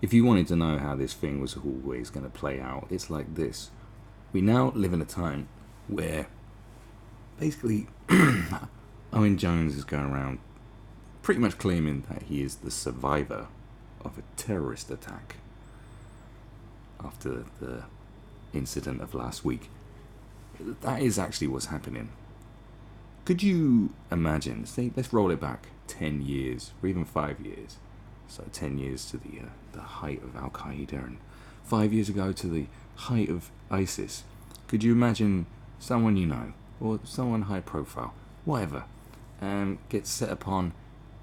if you wanted to know how this thing was always going to play out, it's like this. We now live in a time where basically Owen Jones is going around pretty much claiming that he is the survivor of a terrorist attack after the incident of last week. That is actually what's happening. Could you imagine, say, let's roll it back 10 years or even 5 years. So 10 years to the height of Al-Qaeda and 5 years ago to the height of ISIS. Could you imagine someone you know or someone high profile, whatever, gets set upon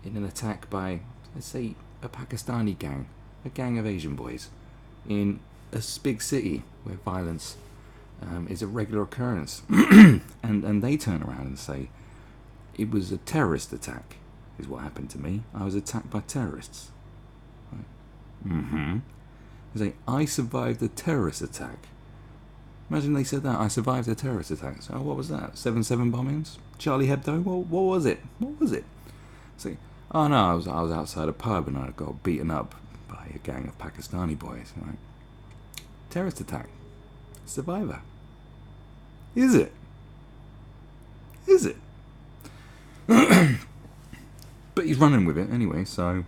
in an attack by, let's say, a Pakistani gang, a gang of Asian boys in a big city where violence is a regular occurrence, and they turn around and say, it was a terrorist attack, is what happened to me. I was attacked by terrorists. Right? They say, I survived a terrorist attack. Imagine they said that, I survived a terrorist attack. So what was that? 7/7 bombings? Charlie Hebdo? What was it? What was it? Say, oh no, I was outside a pub and I got beaten up by a gang of Pakistani boys. Right? Terrorist attack. Survivor. Is it? Is it? But he's running with it anyway, so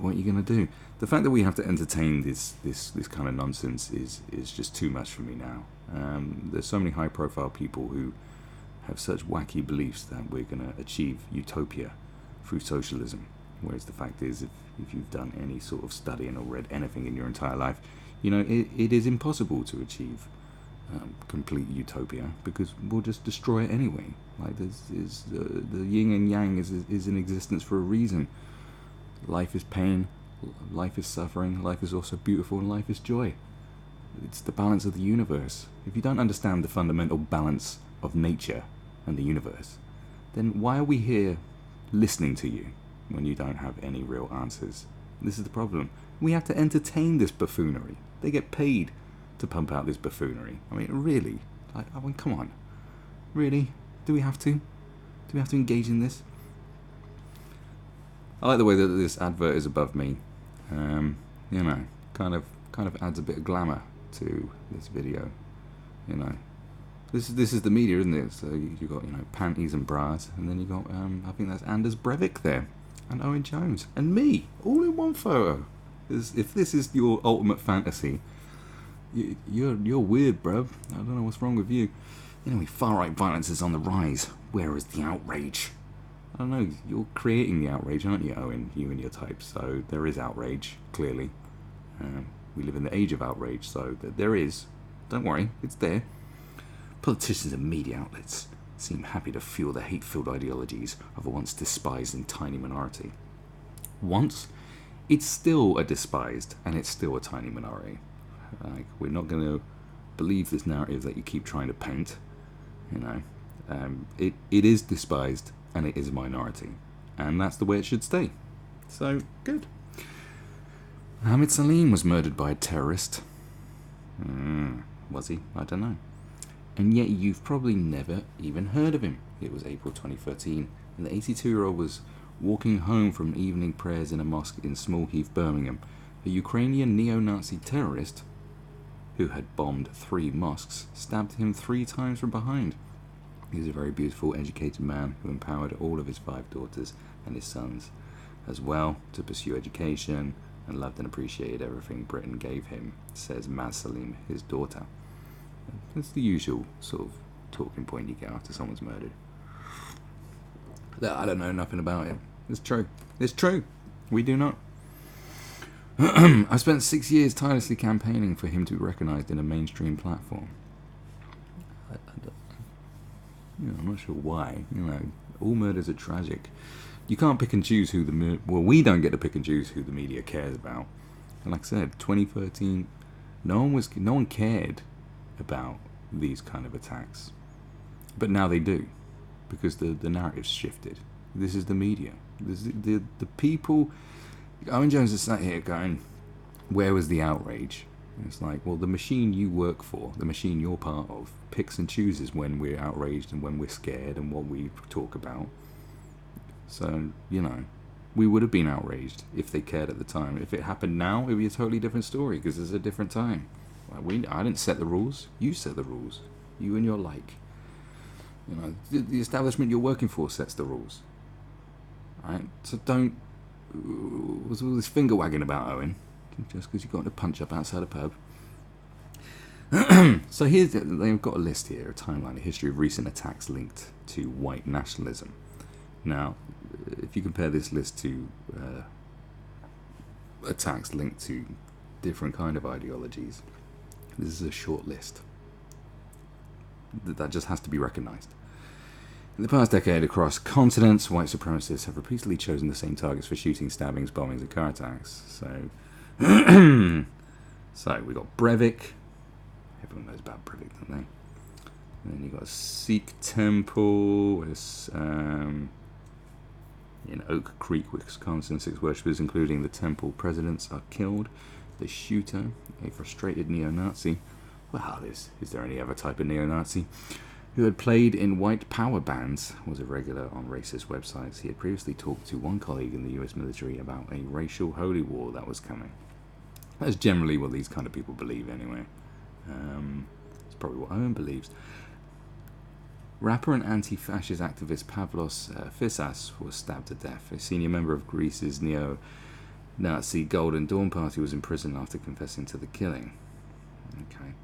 what are you going to do? The fact that we have to entertain this kind of nonsense is just too much for me now. There's so many high profile people who have such wacky beliefs that we're going to achieve utopia through socialism, whereas the fact is, if you've done any sort of studying or read anything in your entire life, you know it is impossible to achieve complete utopia, because we'll just destroy it anyway. Like the yin and yang is in existence for a reason. Life is pain, life is suffering, life is also beautiful, and life is joy. It's the balance of the universe. If you don't understand the fundamental balance of nature and the universe, then why are we here listening to you when you don't have any real answers? This is the problem. We have to entertain this buffoonery. They get paid to pump out this buffoonery. I mean, really? I mean, come on. Really? Do we have to? Do we have to engage in this? I like the way that this advert is above me. You know, kind of adds a bit of glamour to this video. You know, this is the media, isn't it? So you got, you know, panties and bras, and then you got I think that's Anders Breivik there, and Owen Jones, and me, all in one photo. If this is your ultimate fantasy, you're weird, bruv. I don't know what's wrong with you. Anyway, far-right violence is on the rise. Where is the outrage? I don't know. You're creating the outrage, aren't you, Owen? You and your type. So there is outrage, clearly. We live in the age of outrage, so there is. Don't worry, it's there. Politicians and media outlets seem happy to fuel the hate-filled ideologies of a once despised and tiny minority. Once, it's still a despised, and it's still a tiny minority. Like, we're not going to believe this narrative that you keep trying to paint. You know, it is despised and it is a minority, and that's the way it should stay. So good. Hamid Salim was murdered by a terrorist. Was he? I don't know. And yet you've probably never even heard of him. It was April 2013, and the 82-year-old was walking home from evening prayers in a mosque in Small Heath, Birmingham. A Ukrainian neo-Nazi terrorist who had bombed 3 mosques stabbed him 3 times from behind. He was a very beautiful, educated man who empowered all of his 5 daughters and his sons as well to pursue education, and loved and appreciated everything Britain gave him, says Maz Salim, his daughter. That's the usual sort of talking point you get after someone's murdered. I don't know nothing about it. It's true. It's true. We do not. I spent 6 years tirelessly campaigning for him to be recognised in a mainstream platform. I'm not sure why. You know, all murders are tragic. You can't pick and choose who we don't get to pick and choose who the media cares about. And like I said, 2013, no one cared about these kind of attacks, but now they do, because the narrative's shifted. This is the media. The people. Owen Jones is sat here going, "Where was the outrage?" And it's like, well, the machine you work for, the machine you're part of, picks and chooses when we're outraged and when we're scared and what we talk about. So, you know, We would have been outraged if they cared at the time. If it happened now, it would be a totally different story because it's a different time. I didn't set the rules. You set the rules. You and your like. You know, the establishment you're working for sets the rules. Right? So don't... What's all this finger wagging about, Owen? Just because you got to punch up outside a pub. So they've got a list here, a timeline, a history of recent attacks linked to white nationalism. Now, if you compare this list to attacks linked to different kind of ideologies, this is a short list. That just has to be recognised. In the past decade, across continents, white supremacists have repeatedly chosen the same targets for shootings, stabbings, bombings, and car attacks. So, we got Breivik. Everyone knows about Breivik, don't they? And then you got a Sikh temple. In Oak Creek, Wisconsin, 6 worshippers, including the temple presidents, are killed. The shooter, a frustrated neo-Nazi. Well, is there any other type of neo-Nazi? Who had played in white power bands, was a regular on racist websites. He had previously talked to one colleague in the US military about a racial holy war that was coming. That's generally what these kind of people believe anyway. It's probably what Owen believes. Rapper and anti-fascist activist Pavlos Fissas was stabbed to death. A senior member of Greece's neo-Nazi Golden Dawn Party was in prison after confessing to the killing. Okay.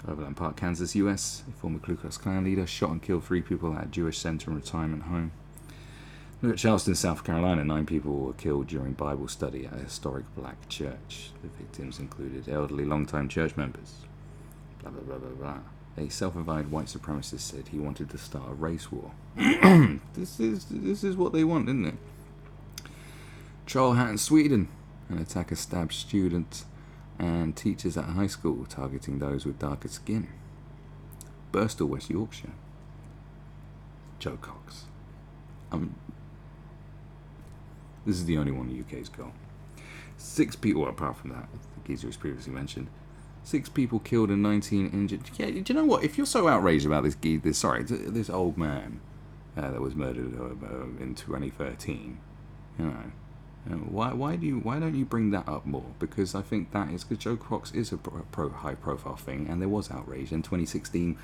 Overland Park, Kansas, US. A former Ku Klux Klan leader shot and killed 3 people at a Jewish center and retirement home. Look at Charleston, South Carolina. 9 people were killed during Bible study at a historic black church. The victims included elderly, long-time church members. Blah, blah, blah, blah, blah. A self-avowed white supremacist said he wanted to start a race war. This is what they want, isn't it? Trollhättan, Sweden. An attacker stabbed students and teachers at a high school, targeting those with darker skin. Birstall, West Yorkshire. Joe Cox. This is the only one the UK's got. 6 people, apart from that, the geezer was previously mentioned. 6 people killed and 19 injured. Yeah, do you know what? If you're so outraged about this old man that was murdered in 2013, you know, why don't you bring that up more? Because I think that is because Joe Cox is a high profile thing, and there was outrage. And 2016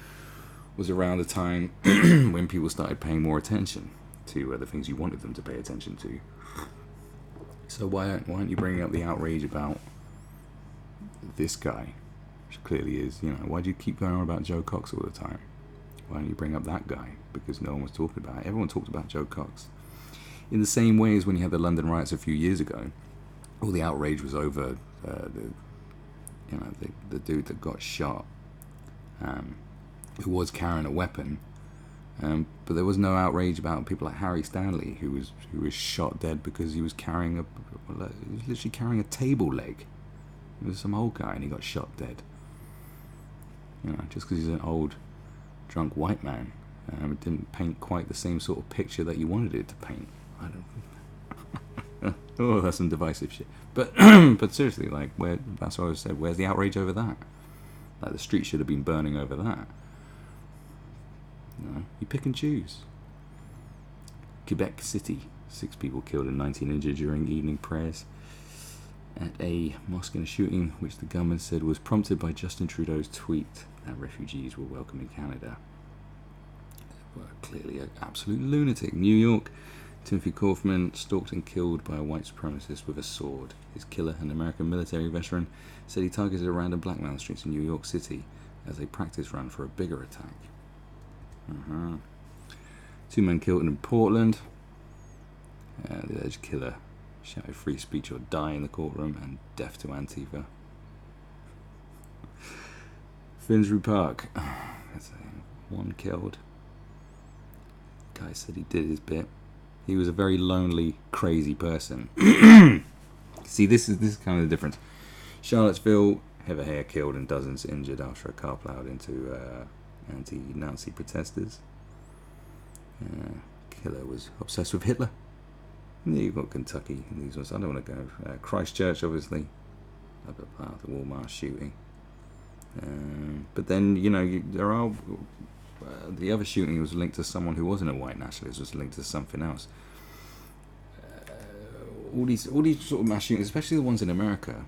was around the time when people started paying more attention to the things you wanted them to pay attention to. So why aren't you bringing up the outrage about this guy, which clearly is, you know, why do you keep going on about Joe Cox all the time? Why don't you bring up that guy? Because no one was talking about it. Everyone talked about Joe Cox. In the same way as when you had the London riots a few years ago, all the outrage was over the dude that got shot, who was carrying a weapon. But there was no outrage about people like Harry Stanley, who was shot dead because he was literally carrying a table leg. It was some old guy and he got shot dead. You know, just because he's an old, drunk white man, it didn't paint quite the same sort of picture that you wanted it to paint. I don't. Oh, that's some divisive shit. But seriously, like, that's what I said. Where's the outrage over that? Like, the street should have been burning over that. No, you pick and choose. Quebec City, 6 people killed and 19 injured during evening prayers at a mosque in a shooting, which the government said was prompted by Justin Trudeau's tweet that refugees were welcome in Canada. Well, clearly an absolute lunatic. New York, Timothy Kaufman stalked and killed by a white supremacist with a sword. His killer, an American military veteran, said he targeted a random black man on the streets in New York City as a practice run for a bigger attack. 2 men killed in Portland. The alleged killer shouted free speech or die in the courtroom, and death to Antifa. Finsbury Park. That's 1 killed. Guy said he did his bit. He was a very lonely, crazy person. See, this is kind of the difference. Charlottesville, Heather Hare killed and dozens injured after a car plowed into anti-Nazi protesters. Killer was obsessed with Hitler. And then you've got Kentucky and these ones. I don't want to go. Christchurch, obviously. Blah, blah, blah, the Walmart shooting. But then, you know, there are... the other shooting was linked to someone who wasn't a white nationalist. It was linked to something else. all these sort of mass shootings, especially the ones in America,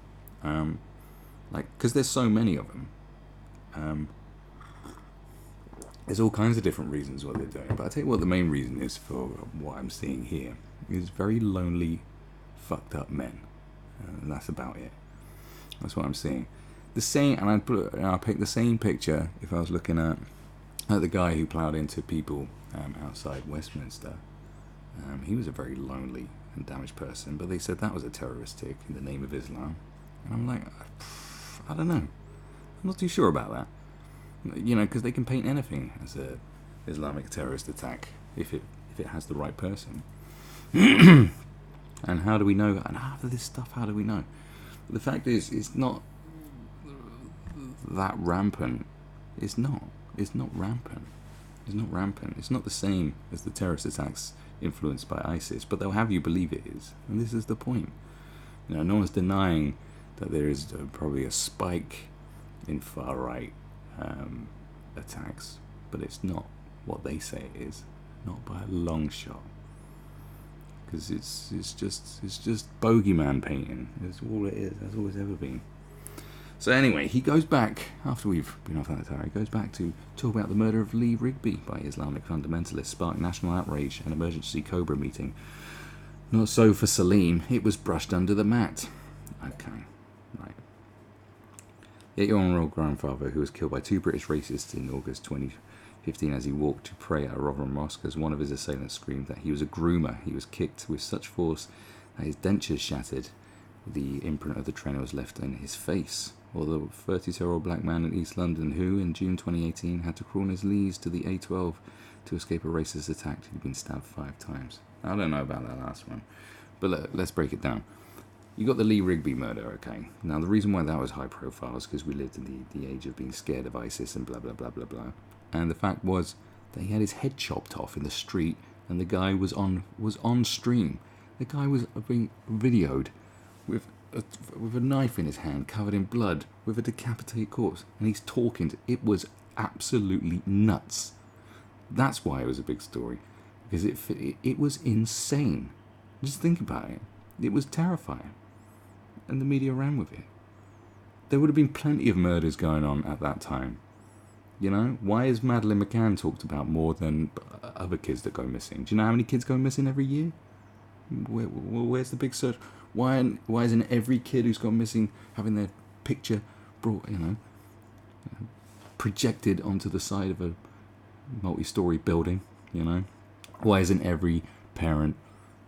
like, because there's so many of them. There's all kinds of different reasons why they're doing it, but I tell you what, the main reason is for what I'm seeing here is very lonely, fucked up men, and that's about it. That's what I'm seeing. The same, and I'd pick the same picture if I was looking at the guy who ploughed into people outside Westminster. He was a very lonely and damaged person, but they said that was a terroristic in the name of Islam, and I'm like, I don't know. I'm not too sure about that. You know, because they can paint anything as a Islamic terrorist attack if it has the right person. And how do we know? And after this stuff, how do we know? The fact is, it's not that rampant. It's not rampant. It's not rampant. It's not the same as the terrorist attacks influenced by ISIS, but they'll have you believe it is. And this is the point. You know, no one's denying that there is probably a spike in far-right attacks, but it's not what they say it is. Not by a long shot. Because it's just bogeyman painting. That's all it is. That's all it's ever been. So anyway, he goes back, after we've been off that tower, he goes back to talk about the murder of Lee Rigby by Islamic fundamentalists, sparked national outrage and emergency Cobra meeting. Not so for Salim, it was brushed under the mat. Okay, right. Yet your honourable grandfather, who was killed by two British racists in August 2015 as he walked to pray at a Rotherham mosque, as one of his assailants screamed that he was a groomer. He was kicked with such force that his dentures shattered. The imprint of the trainer was left in his face. Or the 32-year-old black man in East London who, in June 2018, had to crawl on his knees to the A12 to escape a racist attack. He'd been stabbed 5 times. I don't know about that last one, but let's break it down. You got the Lee Rigby murder, okay? Now, the reason why that was high profile is because we lived in the age of being scared of ISIS and blah, blah, blah, blah, blah. And the fact was that he had his head chopped off in the street, and the guy was on stream. The guy was being videoed with a knife in his hand, covered in blood, with a decapitated corpse, and he's talking it was absolutely nuts. That's why it was a big story, because it was insane. Just think about it. It was terrifying, and the media ran with it. There would have been plenty of murders going on at that time. You know, why is Madeleine McCann talked about more than other kids that go missing? Do you know how many kids go missing every year? Where's the big search? Why isn't every kid who's gone missing having their picture brought, projected onto the side of a multi-story building, you know? Why isn't every parent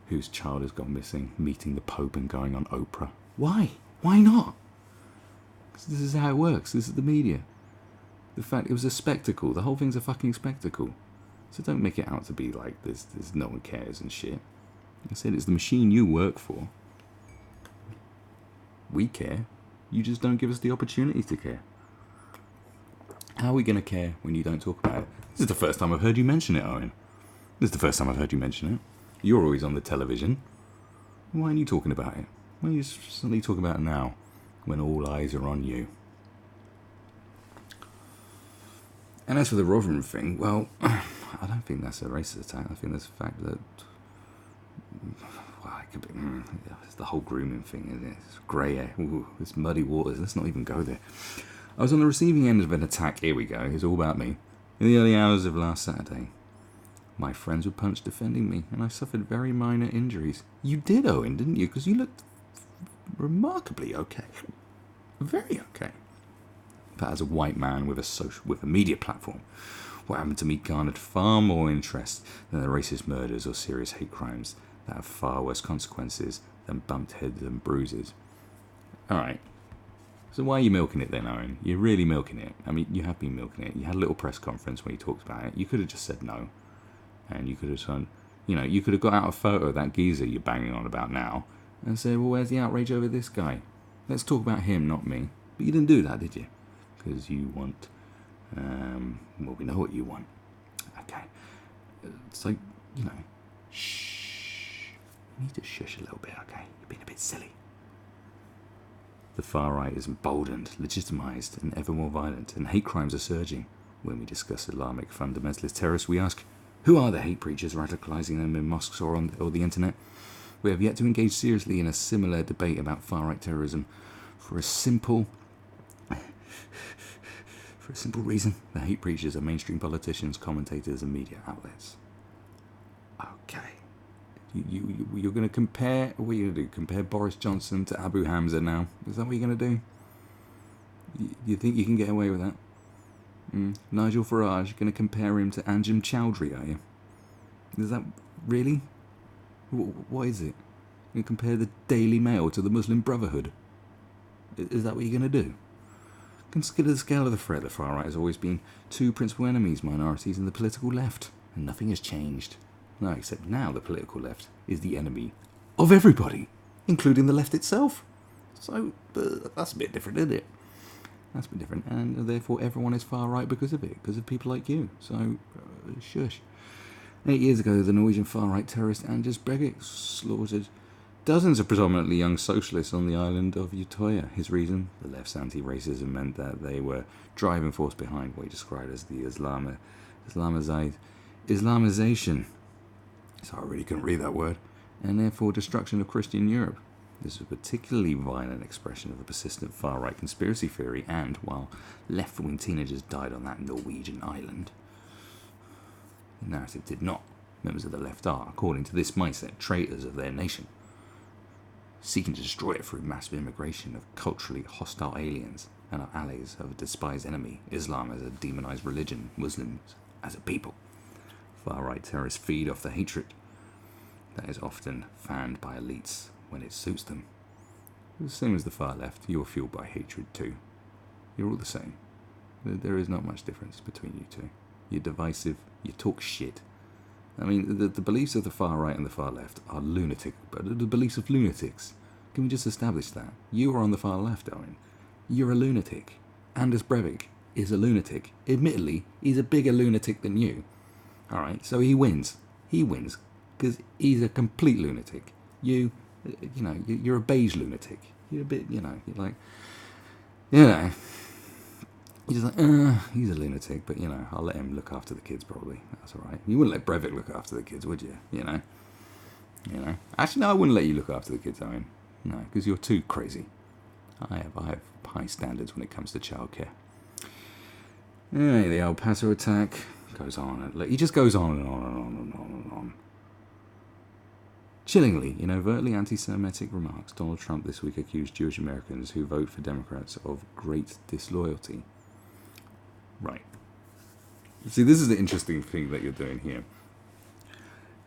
whose child has gone missing meeting the Pope and going on Oprah? Why? Why not? 'Cause this is how it works. This is the media. The fact it was a spectacle. The whole thing's a fucking spectacle. So don't make it out to be like this no one cares and shit. I said it's the machine you work for. We care. You just don't give us the opportunity to care. How are we going to care when you don't talk about it? This is the first time I've heard you mention it, Owen. This is the first time I've heard you mention it. You're always on the television. Why aren't you talking about it? Why are you suddenly talking about it now, when all eyes are on you? And as for the Rotherham thing, well, I don't think that's a racist attack. I think that's the fact that... Well, it could be... It's the whole grooming thing, isn't it? It's grey air. Ooh, it's muddy waters. Let's not even go there. I was on the receiving end of an attack. Here we go. It's all about me. In the early hours of last Saturday, my friends were punched defending me, and I suffered very minor injuries. You did, Owen, didn't you? Because you looked remarkably okay. Very okay. But as a white man with a media platform, what happened to me garnered far more interest than the racist murders or serious hate crimes that have far worse consequences than bumped heads and bruises. Alright. So why are you milking it then, Owen? You're really milking it. I mean, you have been milking it. You had a little press conference where you talked about it. You could have just said no. And you could have done, you could have got out a photo of that geezer you're banging on about now and said, well, where's the outrage over this guy? Let's talk about him, not me. But you didn't do that, did you? Because you want, well, we know what you want. Okay. So, shh. You need to shush a little bit, okay? You're being a bit silly. The far right is emboldened, legitimised, and ever more violent, and hate crimes are surging. When we discuss Islamic fundamentalist terrorists, we ask, who are the hate preachers radicalising them in mosques or the internet? We have yet to engage seriously in a similar debate about far-right terrorism for a simple reason. The hate preachers are mainstream politicians, commentators, and media outlets. Okay. You're going to compare... What are you going to do? Compare Boris Johnson to Abu Hamza now? Is that what you're going to do? You think you can get away with that? Nigel Farage, going to compare him to Anjem Chowdhury, are you? Is that... Really? What is it? You compare the Daily Mail to the Muslim Brotherhood? Is that what you're going to do? Consider the scale of the threat. The far right has always been two principal enemies, minorities and the political left. And nothing has changed. No, except now the political left is the enemy of everybody, including the left itself. So, that's a bit different, isn't it? That's a bit different. And therefore everyone is far right because of it, because of people like you. So, shush. 8 years ago, the Norwegian far-right terrorist Anders Breivik slaughtered dozens of predominantly young socialists on the island of Utøya. His reason? The left's anti-racism meant that they were driving force behind what he described as the Islamization. So I really couldn't read that word. And therefore destruction of Christian Europe. This is a particularly violent expression of the persistent far-right conspiracy theory, and while left-wing teenagers died on that Norwegian island, the narrative did not. Members of the left are, according to this mindset, traitors of their nation, seeking to destroy it through massive immigration of culturally hostile aliens and our allies of a despised enemy, Islam as a demonized religion, Muslims as a people. Far-right terrorists feed off the hatred that is often fanned by elites when it suits them. The same as the far left, you are fueled by hatred too. You're all the same. There is not much difference between you two. You're divisive, you talk shit. I mean, the beliefs of the far right and the far left are lunatic, but the beliefs of lunatics. Can we just establish that? You are on the far left, Owen. You're a lunatic. Anders Breivik is a lunatic. Admittedly, he's a bigger lunatic than you. Alright, so he wins. He wins because he's a complete lunatic. You're a beige lunatic. You're a bit, you're like, he's like, he's a lunatic, but, I'll let him look after the kids, probably. That's all right. You wouldn't let Breivik look after the kids, would you? Actually, no, I wouldn't let you look after the kids, Owen. No, because you're too crazy. I have high standards when it comes to childcare. Anyway, the El Paso attack goes on. He just goes on and on and on and on and on. Chillingly, in overtly anti-Semitic remarks, Donald Trump this week accused Jewish Americans who vote for Democrats of great disloyalty. Right. See, this is the interesting thing that you're doing here.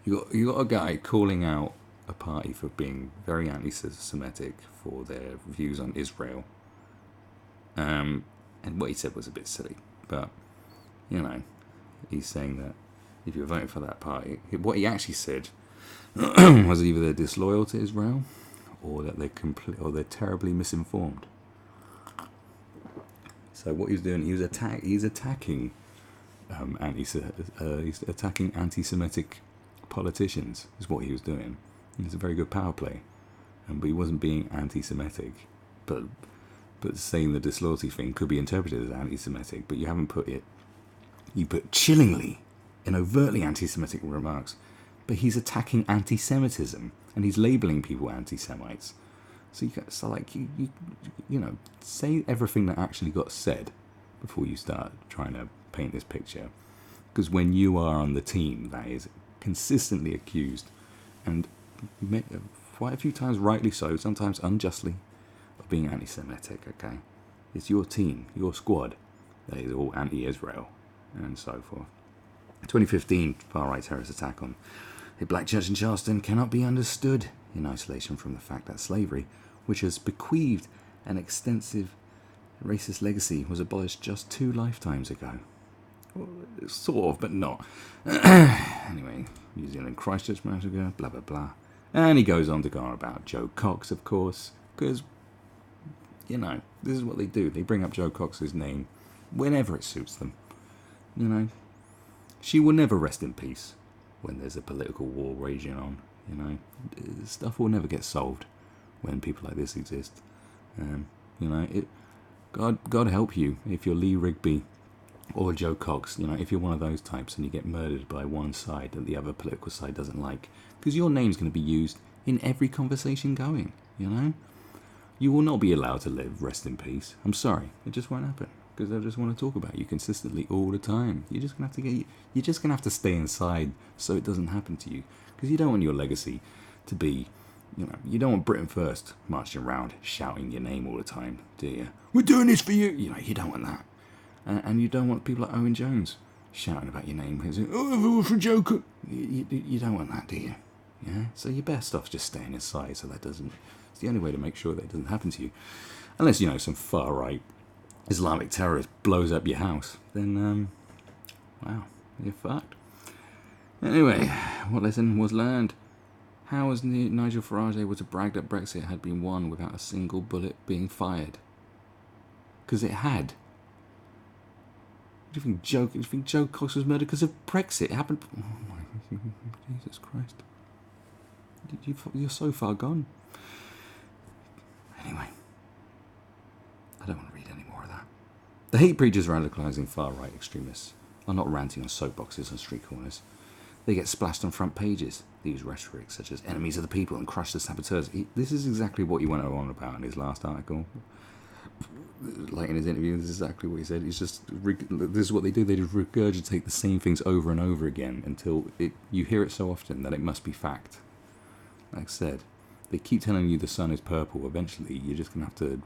You got a guy calling out a party for being very anti-Semitic for their views on Israel. And what he said was a bit silly. But, he's saying that if you're voting for that party, what he actually said was either they're disloyal to Israel or that they're terribly misinformed. So what he's doing, he's attacking anti-Semitic politicians. Is what he was doing. It's a very good power play, but he wasn't being anti-Semitic. But saying the disloyalty thing could be interpreted as anti-Semitic. But you haven't put it. You put chillingly in overtly anti-Semitic remarks. But he's attacking anti-Semitism and he's labeling people anti-Semites. So say everything that actually got said before you start trying to paint this picture. Because when you are on the team that is consistently accused, and quite a few times rightly so, sometimes unjustly, of being anti-Semitic, okay? It's your team, your squad, that is all anti-Israel, and so forth. 2015 far-right terrorist attack on a black church in Charleston cannot be understood in isolation from the fact that slavery, which has bequeathed an extensive racist legacy, was abolished just 2 lifetimes ago. Well, sort of, but not. Anyway, New Zealand Christchurch massacre, blah, blah, blah. And he goes on to go on about Joe Cox, of course, because, this is what they do. They bring up Joe Cox's name whenever it suits them. She will never rest in peace when there's a political war raging on. Stuff will never get solved when people like this exist. God help you if you're Lee Rigby or Joe Cox. If you're one of those types and you get murdered by one side that the other political side doesn't like, because your name's going to be used in every conversation going, you know? You will not be allowed to live rest in peace. I'm sorry. It just won't happen. Because they'll just want to talk about you consistently all the time. You're just going to have to you're just going to have to stay inside so it doesn't happen to you. Because you don't want your legacy to be, you know, you don't want Britain First marching around shouting your name all the time, do you? We're doing this for you. You know, you don't want that. And you don't want people like Owen Jones shouting about your name. Oh, for Joker. You don't want that, do you? Yeah. So you're best off just staying inside so that doesn't. It's the only way to make sure that it doesn't happen to you. Unless, you know, some far right Islamic terrorist blows up your house, then wow, you're fucked. Anyway, what lesson was learned? How was Nigel Farage able to brag that Brexit had been won without a single bullet being fired? Because it had. Do you think Joe Cox was murdered because of Brexit? It happened. Oh my Jesus Christ! You're so far gone. Anyway, I don't want to read any more of that. The hate preachers radicalising far-right extremists are not ranting on soapboxes and street corners. They get splashed on front pages. They use rhetoric such as enemies of the people and crush the saboteurs. This is exactly what he went on about in his last article. Like in his interview, this is exactly what he said. It's just, this is what they do. They just regurgitate the same things over and over again until you hear it so often that it must be fact. Like I said, they keep telling you the sun is purple. Eventually, you're just going to have to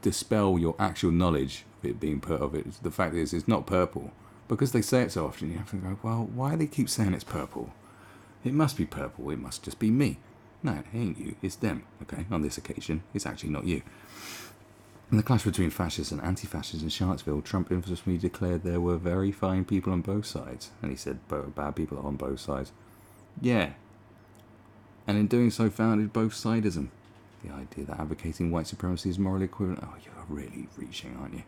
dispel your actual knowledge of it being of it. The fact is, it's not purple. Because they say it so often, you have to go, well, why do they keep saying it's purple? It must be purple. It must just be me. No, it ain't you. It's them. Okay, on this occasion, it's actually not you. In the clash between fascists and anti-fascists in Charlottesville, Trump infamously declared there were very fine people on both sides. And he said bad people on both sides. Yeah. And in doing so founded both-sidism. The idea that advocating white supremacy is morally equivalent. Oh, you're really reaching, aren't you?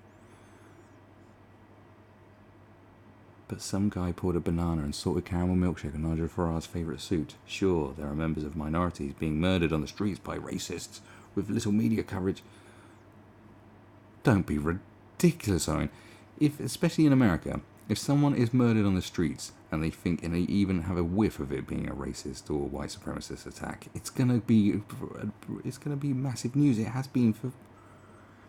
But some guy poured a banana and salted caramel milkshake on Nigel Farage's favourite suit. Sure, there are members of minorities being murdered on the streets by racists with little media coverage. Don't be ridiculous, Owen. Especially in America, if someone is murdered on the streets and they think, and they even have a whiff of it being a racist or white supremacist attack, it's gonna be massive news. It has been for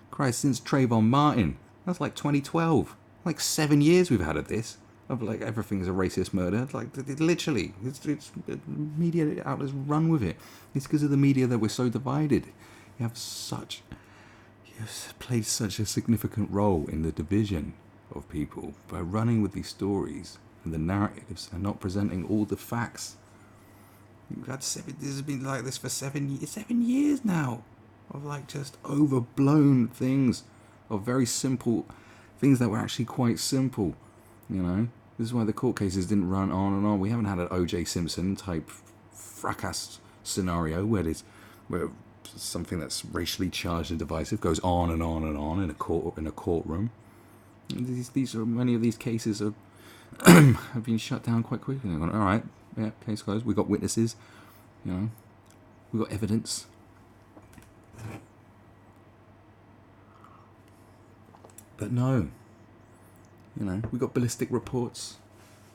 Christ since Trayvon Martin. That's like 2012. Like 7 years we've had of this. Of like everything's a racist murder. Like literally, it's media outlets run with it. It's because of the media that we're so divided. You've played such a significant role in the division of people by running with these stories and the narratives and not presenting all the facts. This has been like this for 7 years now, of like just overblown things, of very simple things that were actually quite simple. You know, this is why the court cases didn't run on and on. We haven't had an O.J. Simpson type fracas scenario where something that's racially charged and divisive goes on and on and on in a courtroom. Many of these cases have been shut down quite quickly. They've gone, all right, yeah, case closed. We got witnesses, you know, we got evidence. But no, you know, we got ballistic reports,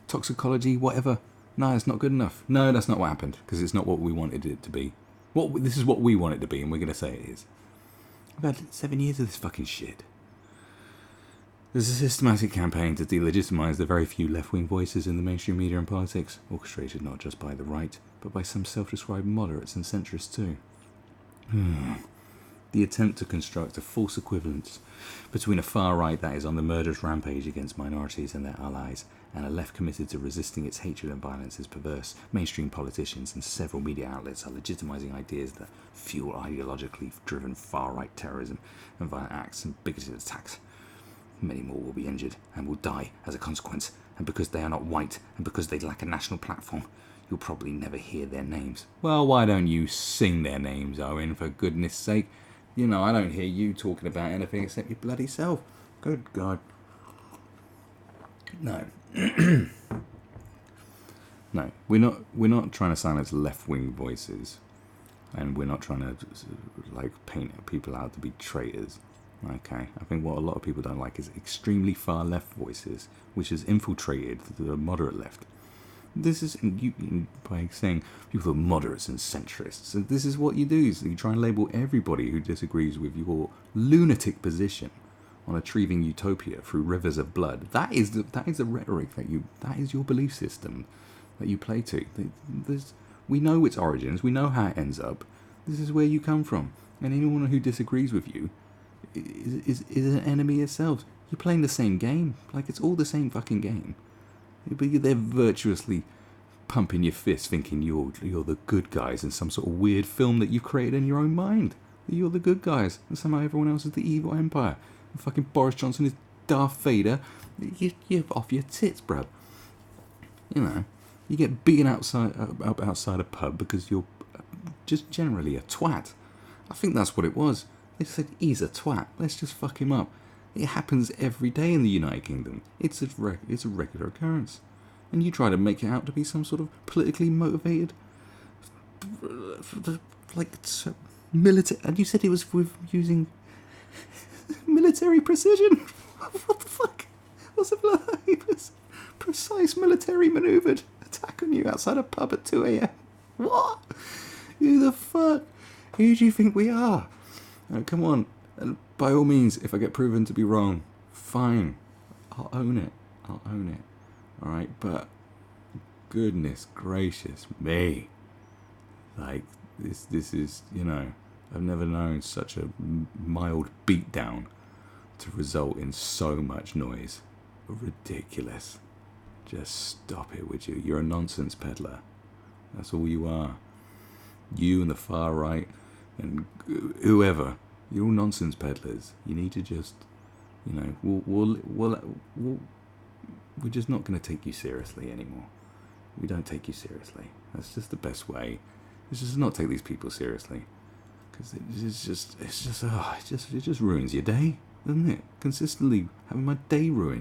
toxicology, whatever. No, it's not good enough. No, that's not what happened, because it's not what we wanted it to be. This is what we want it to be, and we're going to say it is. We've had 7 years of this fucking shit. There's a systematic campaign to delegitimize the very few left-wing voices in the mainstream media and politics, orchestrated not just by the right, but by some self-described moderates and centrists too. The attempt to construct a false equivalence between a far right that is on the murderous rampage against minorities and their allies, and a left committed to resisting its hatred and violence is perverse. Mainstream politicians and several media outlets are legitimizing ideas that fuel ideologically driven far-right terrorism and violent acts and bigoted attacks. Many more will be injured and will die as a consequence, and because they are not white and because they lack a national platform, you'll probably never hear their names. Well, why don't you sing their names, Owen, for goodness sake? You know, I don't hear you talking about anything except your bloody self. Good God. No. No, we're not trying to silence left-wing voices, and we're not trying to like paint people out to be traitors. Okay, I think what a lot of people don't like is extremely far left voices, which has infiltrated the moderate left. This is by saying people are moderates and centrists. And this is what you do. So you try and label everybody who disagrees with your lunatic position on achieving utopia through rivers of blood. That is the rhetoric that is your belief system that you play to. We know its origins. We know how it ends up. This is where you come from. And anyone who disagrees with you is an enemy itself. You're playing the same game. Like, it's all the same fucking game. But they're virtuously pumping your fist, thinking you're the good guys in some sort of weird film that you created in your own mind. You're the good guys, and somehow everyone else is the evil empire. And fucking Boris Johnson is Darth Vader. You're off your tits, bruv. You know, you get beaten outside a pub because you're just generally a twat. I think that's what it was. They said, he's a twat, let's just fuck him up. It happens every day in the United Kingdom. It's a regular occurrence. And you try to make it out to be some sort of politically motivated, like, military. And you said it was with using military precision. What the fuck? What's it was precise military manoeuvred attack on you outside a pub at 2 a.m. What? Who the fuck? Who do you think we are? Come on. And by all means, if I get proven to be wrong, fine. I'll own it. Alright, but goodness gracious me. Like, this is, I've never known such a mild beatdown to result in so much noise. Ridiculous. Just stop it, would you? You're a nonsense peddler. That's all you are. You and the far right and whoever. You're all nonsense peddlers. You need to just, we're just not going to take you seriously anymore. We don't take you seriously. That's just the best way. It's just not take these people seriously, because it just ruins your day, doesn't it? Consistently having my day ruined.